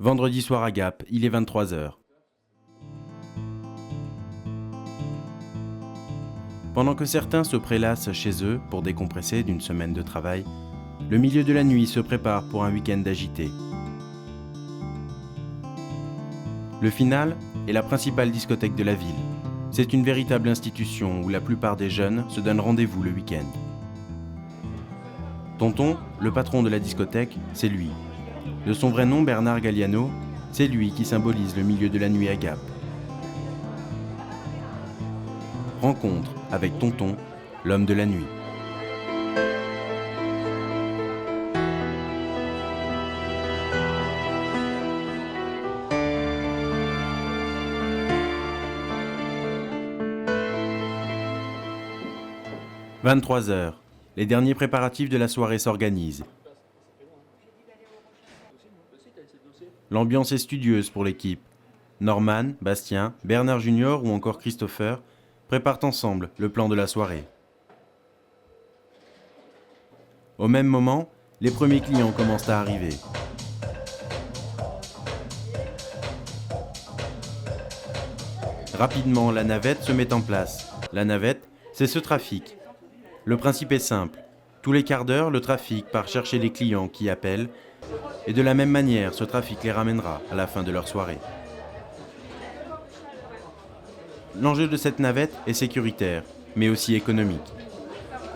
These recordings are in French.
Vendredi soir à Gap, il est 23h. Pendant que certains se prélassent chez eux pour décompresser d'une semaine de travail, le milieu de la nuit se prépare pour un week-end agité. Le Final est la principale discothèque de la ville. C'est une véritable institution où la plupart des jeunes se donnent rendez-vous le week-end. Tonton, le patron de la discothèque, c'est lui. De son vrai nom, Bernard Galliano, c'est lui qui symbolise le milieu de la nuit à Gap. Rencontre avec Tonton, l'homme de la nuit. « 23h. Les derniers préparatifs de la soirée s'organisent. L'ambiance est studieuse pour l'équipe. Norman, Bastien, Bernard Junior ou encore Christopher préparent ensemble le plan de la soirée. Au même moment, les premiers clients commencent à arriver. Rapidement, la navette se met en place. La navette, c'est ce trafic. Le principe est simple. Tous les quarts d'heure, le trafic part chercher les clients qui appellent et de la même manière, ce trafic les ramènera à la fin de leur soirée. L'enjeu de cette navette est sécuritaire, mais aussi économique.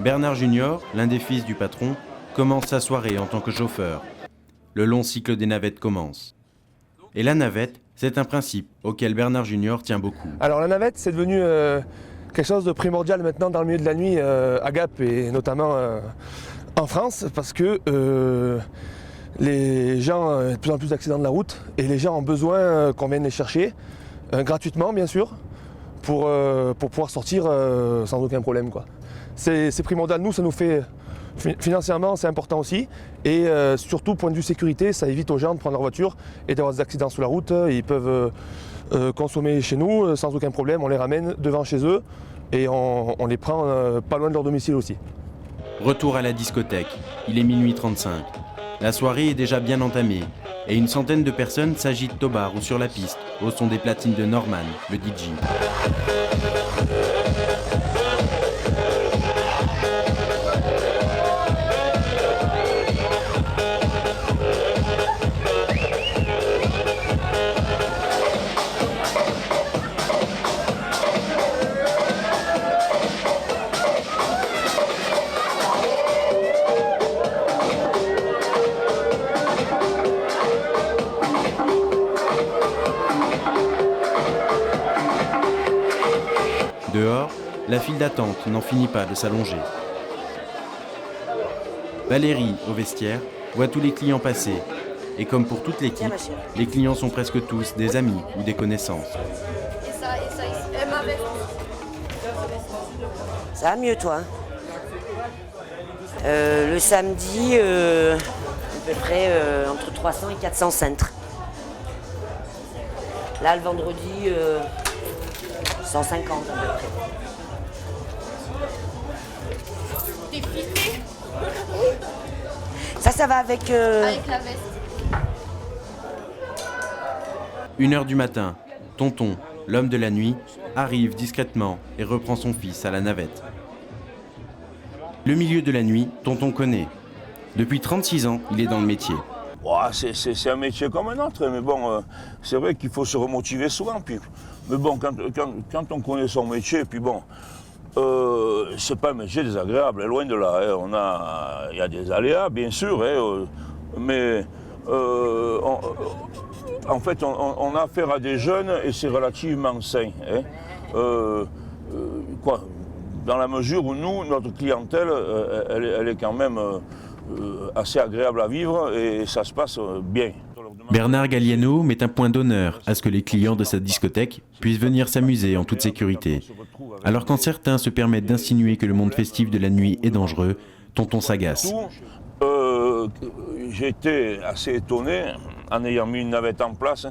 Bernard Junior, l'un des fils du patron, commence sa soirée en tant que chauffeur. Le long cycle des navettes commence. Et la navette, c'est un principe auquel Bernard Junior tient beaucoup. Alors la navette, c'est devenu quelque chose de primordial maintenant dans le milieu de la nuit à Gap et notamment en France parce que les gens ont de plus en plus d'accidents de la route et les gens ont besoin qu'on vienne les chercher gratuitement bien sûr pour pouvoir sortir sans aucun problème, quoi. C'est primordial, nous ça nous fait financièrement c'est important aussi et surtout point de vue sécurité ça évite aux gens de prendre leur voiture et d'avoir des accidents sur la route. Ils peuvent consommer chez nous sans aucun problème, on les ramène devant chez eux et on les prend pas loin de leur domicile aussi. Retour à la discothèque, il est minuit 35. La soirée est déjà bien entamée et une centaine de personnes s'agitent au bar ou sur la piste au son des platines de Norman, le DJ. Dehors, la file d'attente n'en finit pas de s'allonger. Valérie, au vestiaire, voit tous les clients passer. Et comme pour toute l'équipe, les clients sont presque tous des amis ou des connaissances. Ça va mieux, toi? Le samedi, à peu près entre 300 et 400 cintres. Là, le vendredi, 150 à peu près. T'es filmé? Ça va avec... Avec la veste. 1h du matin, Tonton, l'homme de la nuit, arrive discrètement et reprend son fils à la navette. Le milieu de la nuit, Tonton connaît. Depuis 36 ans, il est dans le métier. Ouais, c'est un métier comme un autre, mais bon, c'est vrai qu'il faut se remotiver souvent. Puis, mais bon, quand on connaît son métier, puis bon, c'est pas un métier désagréable, loin de là. Hein. Il y a des aléas, bien sûr, hein, mais en fait, on a affaire à des jeunes et c'est relativement sain. Hein. Dans la mesure où nous, notre clientèle, elle est quand même assez agréable à vivre et ça se passe bien. Bernard Galliano met un point d'honneur à ce que les clients de sa discothèque puissent venir s'amuser en toute sécurité. Alors quand certains se permettent d'insinuer que le monde festif de la nuit est dangereux, Tonton s'agace. J'ai été assez étonné en ayant mis une navette en place.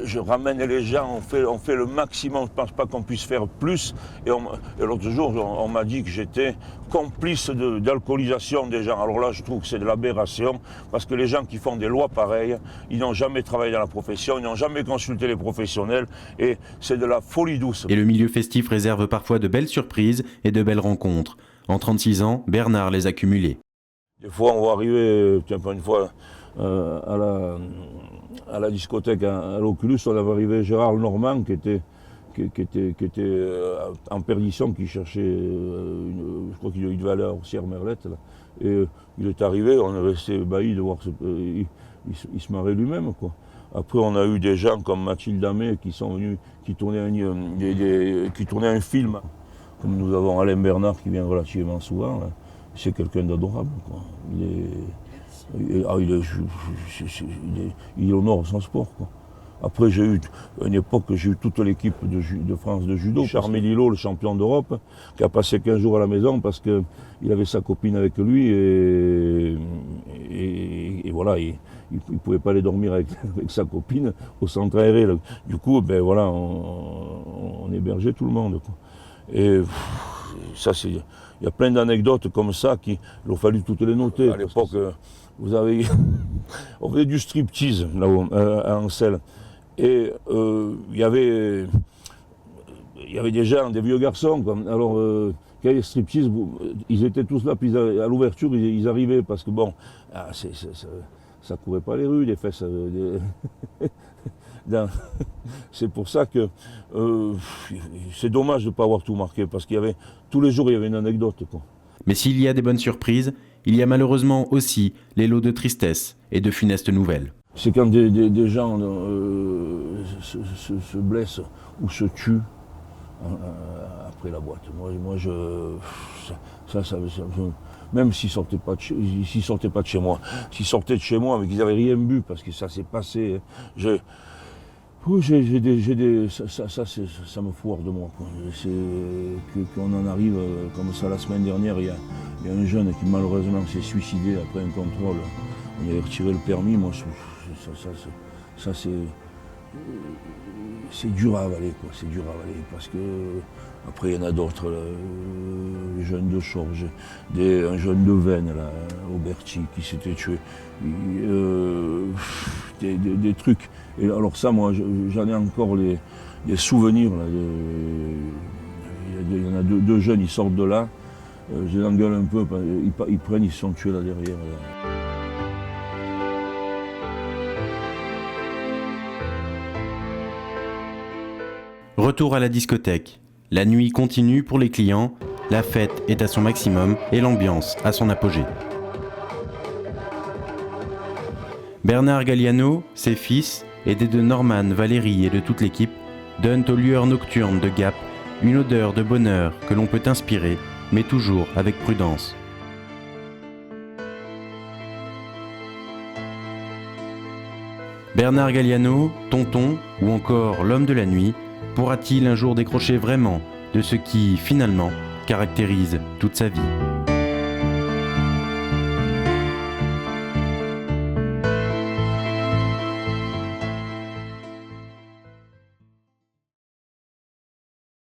je ramène les gens, on fait le maximum, je ne pense pas qu'on puisse faire plus. Et l'autre jour, on m'a dit que j'étais complice d'alcoolisation des gens. Alors là, je trouve que c'est de l'aberration, parce que les gens qui font des lois pareilles, ils n'ont jamais travaillé dans la profession, ils n'ont jamais consulté les professionnels, et c'est de la folie douce. Et le milieu festif réserve parfois de belles surprises et de belles rencontres. En 36 ans, Bernard les a cumulées. Des fois, on va arriver, une fois, à la discothèque à l'Oculus, on avait arrivé Gérard Normand qui était en perdition, qui cherchait, je crois qu'il devait aller à Orsières-Merlette. Et il est arrivé, on est resté ébahis de voir, il se marrait lui-même, quoi. Après, on a eu des gens comme Mathilde Amé qui sont venus, qui tournaient un film. Comme nous avons Alain Bernard qui vient relativement souvent, là. C'est quelqu'un d'adorable, quoi. Il honore son sport, quoi. Après, j'ai eu, à une époque, j'ai eu toute l'équipe de France de judo. Charmé Lillo, le champion d'Europe, qui a passé 15 jours à la maison parce qu'il avait sa copine avec lui et voilà, il ne pouvait pas aller dormir avec sa copine au centre aéré. Là. Du coup, ben voilà, on hébergeait tout le monde, quoi. Et ça, il y a plein d'anecdotes comme ça il a fallu toutes les noter. À l'époque, on faisait du striptease là-haut, à Ancel. Et il y avait des gens, des vieux garçons, quoi. Alors, quand il y avait striptease, ils étaient tous là, puis à l'ouverture, ils arrivaient, parce que bon, ça courait pas les rues, les fesses. C'est pour ça que c'est dommage de ne pas avoir tout marqué, parce tous les jours, il y avait une anecdote, quoi. Mais s'il y a des bonnes surprises, il y a malheureusement aussi les lots de tristesse et de funestes nouvelles. C'est quand des gens se blessent ou se tuent après la boîte. Même s'ils sortaient pas de chez moi, s'ils sortaient de chez moi mais qu'ils n'avaient rien bu, parce que ça s'est passé. Ça me foire de moi, quoi. Qu'on en arrive comme ça. La semaine dernière, il y a un jeune qui malheureusement s'est suicidé après un contrôle. On avait retiré le permis. Moi, c'est dur à avaler, quoi. C'est dur à avaler, parce que après il y en a d'autres, les jeunes de Chorges, un jeune de Vennes, là, Auberti, qui s'était tué, des trucs. Et alors ça, moi, j'en ai encore des souvenirs. Là, il y en a deux jeunes, ils sortent de là, je les engueule un peu, ils se sont tués là derrière. Là. Retour à la discothèque. La nuit continue pour les clients, la fête est à son maximum et l'ambiance à son apogée. Bernard Galliano, ses fils, aidés de Norman, Valérie et de toute l'équipe, donnent aux lueurs nocturnes de Gap une odeur de bonheur que l'on peut inspirer, mais toujours avec prudence. Bernard Galliano, Tonton ou encore l'homme de la nuit, pourra-t-il un jour décrocher vraiment de ce qui, finalement, caractérise toute sa vie ?